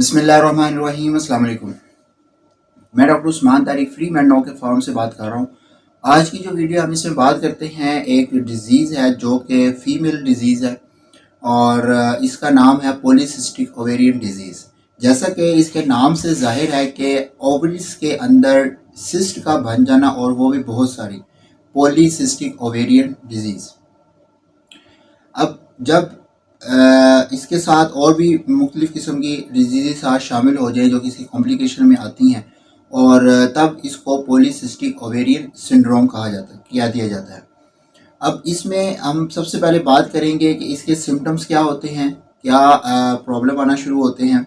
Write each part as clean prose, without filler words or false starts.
बिस्मिल्लाहिर्रहमानिर्रहीम। अस्सलाम वालेकुम। मैं doctor Usman Tariq free man नौ के फॉर्म से बात कर रहा हूँ। आज की जो वीडियो हम इसमें बात करते हैं, एक डिज़ीज़ है जो कि फ़ीमेल डिज़ीज़ है और इसका नाम है पॉलीसिस्टिक ओवेरियन डिज़ीज़। जैसा कि इसके नाम से ज़ाहिर है कि ओवरीज के अंदर सिस्ट का बन जाना, और वो भी बहुत सारी, पॉलीसिस्टिक ओवेरियन डिज़ीज़। अब जब इसके साथ और भी मुख्तलिफ़ किस्म की डिजीज़ साथ शामिल हो जाए जो किसी कॉम्प्लिकेशन में आती हैं, और तब इसको पॉलीसिस्टिक ओवेरियन सिंड्रोम कहा जाता है, किया दिया जाता है। अब इसमें हम सबसे पहले बात करेंगे कि इसके सिम्टम्स क्या होते हैं, क्या प्रॉब्लम आना शुरू होते हैं,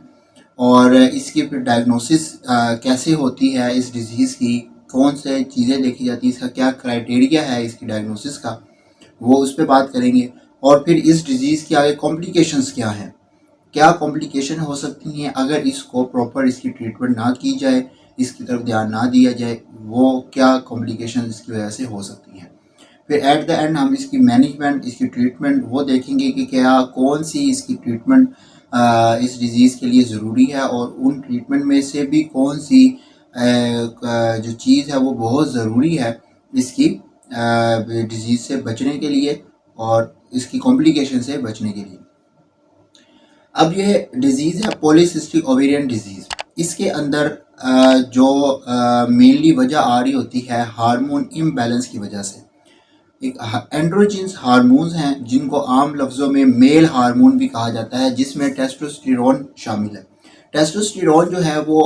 और इसकी फिर डायग्नोसिस कैसे होती है इस डिज़ीज़ की, कौन से चीज़ें देखी जाती हैं, इसका क्या क्राइटेरिया है इसकी डायग्नोसिस का, वो उस पर बात करेंगे। और फिर इस डिज़ीज़ के आगे कॉम्प्लिकेशंस क्या हैं, क्या कॉम्प्लिकेशन हो सकती हैं अगर इसको प्रॉपर इसकी ट्रीटमेंट ना की जाए, इसकी तरफ ध्यान ना दिया जाए, वो क्या कॉम्प्लिकेशन इसकी वजह से हो सकती हैं। फिर एट द एंड हम इसकी मैनेजमेंट, इसकी ट्रीटमेंट वो देखेंगे कि क्या कौन सी इसकी ट्रीटमेंट इस डिज़ीज़ के लिए ज़रूरी है, और उन ट्रीटमेंट में से भी कौन सी जो चीज़ है वो बहुत ज़रूरी है इसकी डिज़ीज़ से बचने के लिए और इसकी कॉम्प्लिकेशन से बचने के लिए। अब ये डिज़ीज़ है पॉलीसिस्टिक ओवेरियन डिज़ीज़। इसके अंदर जो मेनली वजह आ रही होती है हार्मोन इम्बैलेंस की वजह से। एक एंड्रोजिन्स हार्मोन्स हैं जिनको आम लफ्ज़ों में मेल हार्मोन भी कहा जाता है, जिसमें टेस्टोस्टेरोन शामिल है। टेस्टोस्टेरोन जो है वो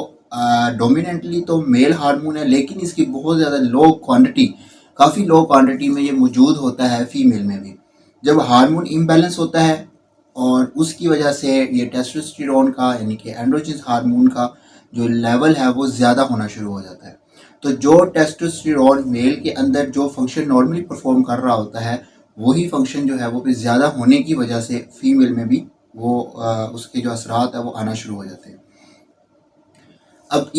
डोमिनेंटली तो मेल हार्मोन है, लेकिन इसकी बहुत ज़्यादा लो क्वांटिटी, काफ़ी लो क्वांटिटी में ये मौजूद होता है फीमेल में भी। जब हार्मोन इम्बैलेंस होता है और उसकी वजह से ये टेस्टोस्टेरोन का, यानी कि एंड्रोजिन्स हार्मोन का जो लेवल है वो ज़्यादा होना शुरू हो जाता है। तो जो टेस्टोस्टेरोन मेल के अंदर जो फंक्शन नॉर्मली परफॉर्म कर रहा होता है, वही फंक्शन जो है वो भी ज़्यादा होने की वजह से फीमेल में भी वो उसके जो असरात है वो आना शुरू हो जाते हैं। अब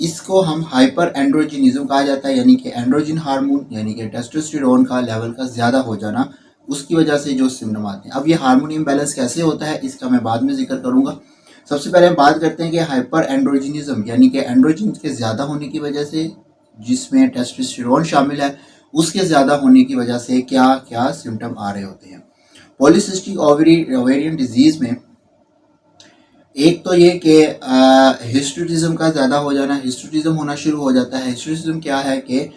इसको हम हाइपर एंड्रोजिनिज्म कहा जाता है, यानी कि एंड्रोजिन हार्मोन यानी कि टेस्टोस्टेरोन का लेवल का ज़्यादा हो जाना, उसकी वजह से जो सिम्टम आते हैं। अब ये हार्मोन इम्बैलेंस कैसे होता है इसका मैं बाद में जिक्र करूँगा। सबसे पहले हम बात करते हैं कि हाइपर एंड्रोजिनिज्म यानी कि एंड्रोजिन के ज़्यादा होने की वजह से, जिसमें टेस्टोस्टेरोन शामिल है, उसके ज़्यादा होने की वजह से क्या क्या सिम्टम आ रहे होते हैं। पॉलीसिस्टिक ओवेरियन डिजीज़ में एक तो ये कि हिस्टोटिज्म का ज़्यादा हो जाना, हिस्टोटिज्म होना शुरू हो जाता है। हिस्टोटिज्म क्या है कि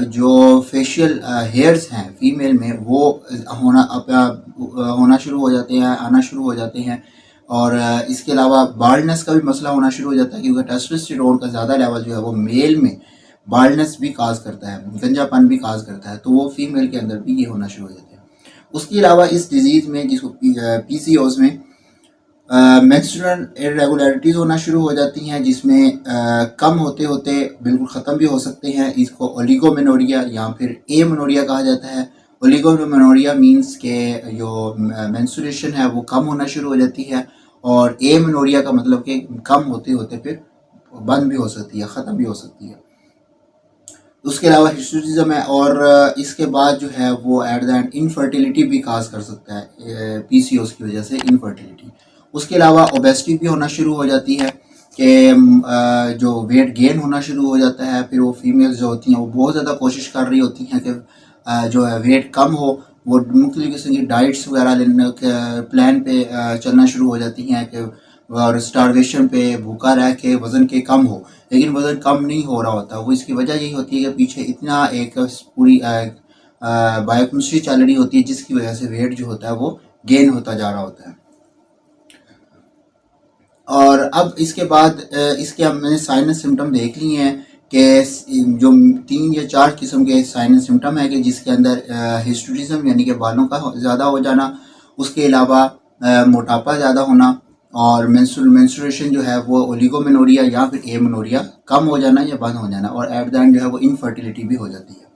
जो फेशियल हेयर्स हैं फीमेल में वो होना शुरू हो जाते हैं, आना शुरू हो जाते हैं। और इसके अलावा बाल्डनेस का भी मसला होना शुरू हो जाता है, क्योंकि टेस्टोस्टेरोन का ज़्यादा लेवल जो है वो मेल में बाल्डनेस भी काज करता है, गंजापन भी काज करता है, तो वो फीमेल के अंदर भी ये होना शुरू हो जाता है। उसके अलावा इस डिज़ीज़ में, जिसको PCOS में, मेंस्ट्रुअल इरेगुलरिटीज़ होना शुरू हो जाती हैं, जिसमें कम होते होते बिल्कुल ख़त्म भी हो सकते हैं। इसको ओलिगोमेनोरिया या फिर एमेनोरिया कहा जाता है। ओलिगोमेनोरिया मींस के जो मेंस्ट्रुएशन है वो कम होना शुरू हो जाती है, और एमेनोरिया का मतलब कि कम होते होते फिर बंद भी हो सकती है, ख़त्म भी हो सकती है। उसके अलावा हिस्टोटिज्म है, और इसके बाद जो है वो एट द एंड इनफर्टिलिटी भी काज कर सकता है, PCOS की वजह से इनफर्टिलिटी। उसके अलावा ओबेसिटी भी होना शुरू हो जाती है कि जो वेट गेन होना शुरू हो जाता है। फिर वो फीमेल्स जो होती हैं वो बहुत ज़्यादा कोशिश कर रही होती हैं कि जो है वेट कम हो, वो मुख्तलिफ किस्म की डाइट्स वगैरह लेने के प्लान पे चलना शुरू हो जाती हैं कि और स्टारवेशन पे भूखा रह के वज़न के कम हो, लेकिन वज़न कम नहीं हो रहा होता। वो इसकी वजह यही होती है कि पीछे इतना एक पूरी बायोकेमिस्ट्री चल रही होती है, जिसकी वजह से वेट जो होता है वो गेन होता जा रहा होता है। और अब इसके बाद इसके हमने साइन एंड सिम्टम देख लिए हैं कि जो 3 या 4 किस्म के साइन एंड सिम्टम है कि जिसके अंदर हिस्टोटिज्म यानी कि बालों का ज़्यादा हो जाना, उसके अलावा मोटापा ज़्यादा होना, और मेंस्ट्रुएशन जो है वो ओलिगोमेनोरिया या फिर एमेनोरिया कम हो जाना या बंद हो जाना, और एट द एंड जो है वो इनफर्टिलिटी भी हो जाती है।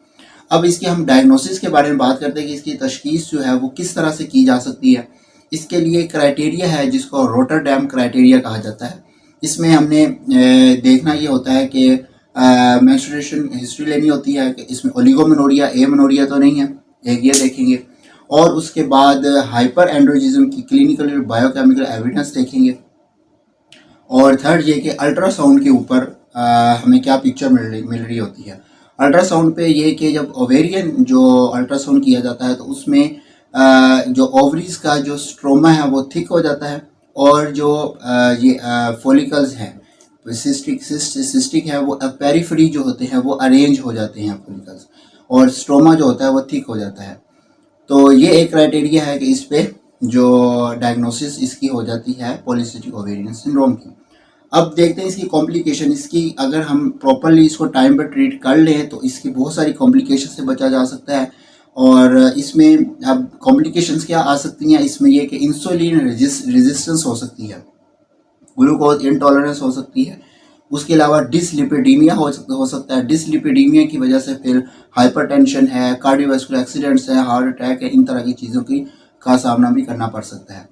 अब इसके हम डायग्नोसिस के बारे में बात करते हैं कि इसकी तशखीस जो है वो किस तरह से की जा सकती है। इसके लिए क्राइटेरिया है जिसको रोटरडैम क्राइटेरिया कहा जाता है। इसमें हमने देखना ये होता है कि मेंस्ट्रुएशन हिस्ट्री लेनी होती है कि इसमें ओलिगोमेनोरिया एमेनोरिया तो नहीं है, एक ये देखेंगे। और उसके बाद हाइपर एंड्रोजिज्म की क्लिनिकल और बायोकेमिकल एविडेंस देखेंगे। और थर्ड ये कि अल्ट्रासाउंड के ऊपर हमें क्या पिक्चर मिल रही होती है। अल्ट्रासाउंड पे ये कि जब ओवेरियन जो अल्ट्रासाउंड किया जाता है तो उसमें जो ओवरीज का जो स्ट्रोमा है वो थिक हो जाता है, और जो ये फॉलिकल्स हैं सिस्टिक है वो पेरिफेरी जो होते हैं वो अरेंज हो जाते हैं फॉलिकल्स, और स्ट्रोमा जो होता है वो थिक हो जाता है। तो ये एक क्राइटेरिया है कि इस पे जो डायग्नोसिस इसकी हो जाती है पॉलीसिस्टिक ओवेरियन सिंड्रोम की। अब देखते हैं इसकी कॉम्प्लिकेशन। इसकी अगर हम प्रॉपरली इसको टाइम पर ट्रीट कर लें तो इसकी बहुत सारी कॉम्प्लिकेशन से बचा जा सकता है। और इसमें अब कॉम्प्लिकेशंस क्या आ सकती हैं, इसमें यह कि इंसुलिन रेजिस्टेंस हो सकती है, ग्लूकोज इंटॉलरेंस हो सकती है, उसके अलावा डिसलिपिडीमिया हो सकता है। डिसलिपिडीमिया की वजह से फिर हाइपरटेंशन है, कार्डियोवास्कुलर एक्सीडेंट्स है, हार्ट अटैक है, इन तरह की चीज़ों की का सामना भी करना पड़ सकता है।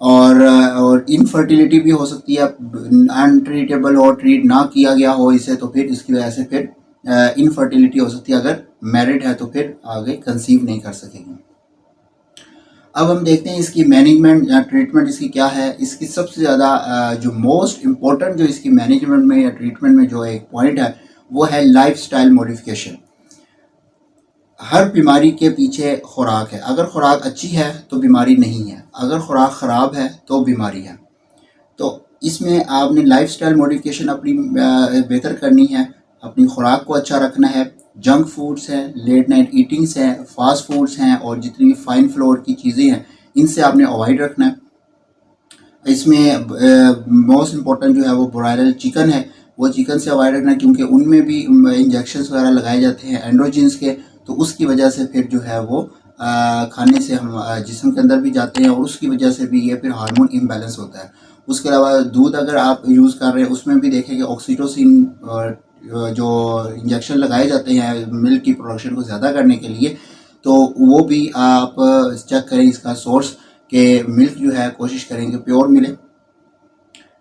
और इनफर्टिलिटी भी हो सकती है, अनट्रीटेबल और ट्रीट ना किया गया हो इसे तो फिर इसकी वजह से फिर इनफर्टिलिटी हो सकती है। अगर मैरिड है तो फिर आगे कंसीव नहीं कर सकेगी। अब हम देखते हैं इसकी मैनेजमेंट या ट्रीटमेंट इसकी क्या है। इसकी सबसे ज़्यादा जो मोस्ट इम्पोर्टेंट जो इसकी मैनेजमेंट में या ट्रीटमेंट में जो एक पॉइंट है वो है लाइफस्टाइल मॉडिफिकेशन। हर बीमारी के पीछे खुराक है। अगर खुराक अच्छी है तो बीमारी नहीं है, अगर खुराक ख़राब है तो बीमारी है। तो इसमें आपने लाइफस्टाइल मॉडिफिकेशन अपनी बेहतर करनी है, अपनी खुराक को अच्छा रखना है। जंक फूड्स हैं, लेट नाइट ईटिंग्स हैं, फास्ट फूड्स हैं, और जितनी भी फाइन फ्लोर की चीज़ें हैं इनसे आपने अवॉइड रखना है। इसमें मोस्ट इम्पॉर्टेंट जो है वो ब्रॉयलर चिकन है, वो चिकन से अवॉइड रखना है, क्योंकि उनमें भी इंजेक्शंस वगैरह लगाए जाते हैं एंड्रोजिन्स के, तो उसकी वजह से फिर जो है वो खाने से हम जिस्म के अंदर भी जाते हैं, और उसकी वजह से भी ये फिर हार्मोन इम्बैलेंस होता है। उसके अलावा दूध अगर आप यूज़ कर रहे हैं उसमें भी देखें कि ऑक्सीटोसिन जो इंजेक्शन लगाए जाते हैं मिल्क की प्रोडक्शन को ज़्यादा करने के लिए, तो वो भी आप चेक करें इसका सोर्स, कि मिल्क जो है कोशिश करें कि प्योर मिले,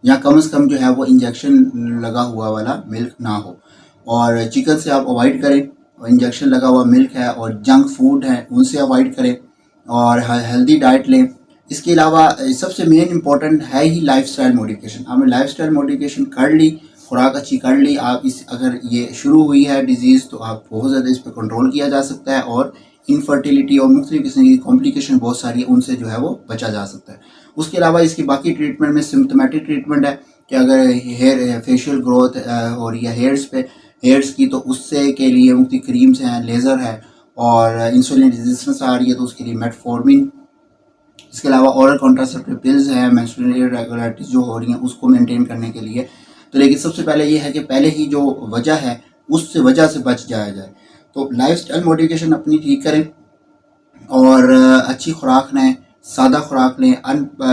या कम से कम जो है वो इंजेक्शन लगा हुआ वाला मिल्क ना हो। और चिकन से आप अवॉइड करें, इंजेक्शन लगा हुआ मिल्क है और जंक फूड है उनसे अवॉइड करें, और हेल्दी डाइट लें। इसके अलावा सबसे मेन इम्पॉर्टेंट है ही लाइफस्टाइल मॉडिफिकेशन। आपने लाइफस्टाइल मॉडिफिकेशन कर ली, खुराक अच्छी कर ली, आप इस अगर ये शुरू हुई है डिजीज़ तो आप बहुत ज़्यादा इस पर कंट्रोल किया जा सकता है, और इनफर्टिलिटी और मुख्तलिफ किस्म की कॉम्प्लिकेशन बहुत सारी है उनसे जो है वो बचा जा सकता है। उसके अलावा इसकी बाकी ट्रीटमेंट में सिम्टोमेटिक ट्रीटमेंट है कि अगर हेयर फेशियल ग्रोथ हो रही है हेयर्स की, तो उससे के लिए मुख्तलिफ क्रीम्स हैं, लेज़र है, और इंसुलिन रेजिस्टेंस आ रही है तो उसके लिए मेटफॉर्मिन। इसके अलावा ओरल कॉन्ट्रासेप्टिव पिल्स हैं मेंस्ट्रुअल इरेगुलरिटीज जो हो रही हैं उसको मेंटेन करने के लिए। तो लेकिन सबसे पहले ये है कि पहले ही जो वजह है उससे वजह से बच जाया जाए। तो लाइफस्टाइल मॉडिफिकेशन अपनी ठीक करें, और अच्छी खुराक लें, सादा खुराक लें,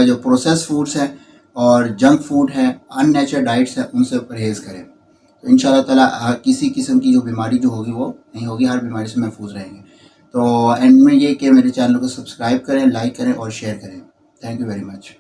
जो प्रोसेस फूड्स हैं और जंक फूड है, अननेचुरल डाइट्स हैं उनसे परहेज़ करें। तो इंशाल्लाह ताला किसी किस्म की जो बीमारी जो होगी वो नहीं होगी, हर बीमारी से महफूज रहेंगे। तो एंड में ये कि मेरे चैनल को सब्सक्राइब करें, लाइक करें और शेयर करें। Thank you very much.